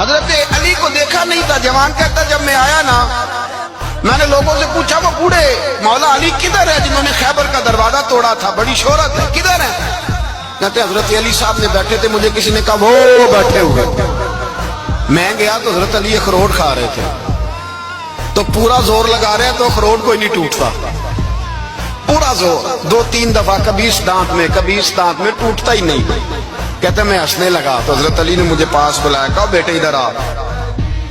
حضرت علی کو دیکھا نہیں تھا. جوان کہتا جب میں آیا نا میں نے لوگوں سے پوچھا وہ بوڑھے مولا علی کدھر ہے جنہوں نے خیبر کا دروازہ توڑا تھا, بڑی شہرت ہے, کدھر ہے؟ کہتے حضرت علی صاحب نے بیٹھے تھے, مجھے کسی نے کہا وہ بیٹھے ہوئے. میں گیا تو حضرت علی اخروٹ کھا رہے تھے, تو پورا زور لگا رہے ہیں تو اخروٹ کوئی نہیں ٹوٹتا, پورا زور 2-3 دفعہ, کبھی اس دانت میں کبھی اس دانت میں, ٹوٹتا ہی نہیں. کہتے میں ہنسنے لگا تو حضرت علی نے مجھے پاس بلایا, کہا بیٹے ادھر آ.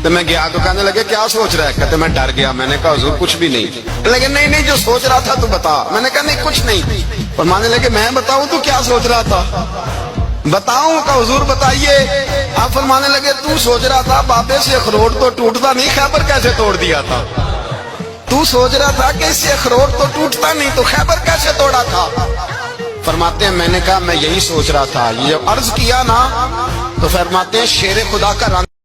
تو میں گیا تو کہنے لگے کیا سوچ رہا ہے؟ کہتے میں ڈر گیا. میں نے کہا حضور کچھ بھی نہیں. لیکن نہیں جو سوچ رہا تھا تو بتا. میں نے کہا نہیں کچھ نہیں. فرمانے لگے میں بتاؤں تو کیا سوچ رہا تھا؟ بتاؤں؟ کہ حضور بتائیے. آپ فرمانے لگے تو سوچ رہا تھا بابے سے اخروٹ تو ٹوٹتا نہیں, خیبر کیسے توڑ دیا تھا؟ تو سوچ رہا تھا کہ اس سے اخروٹ تو ٹوٹتا نہیں تو خیبر کیسے توڑا تھا؟ فرماتے ہیں میں نے کہا میں یہی سوچ رہا تھا. یہ عرض کیا نا تو فرماتے ہیں شیر خدا کا رنگ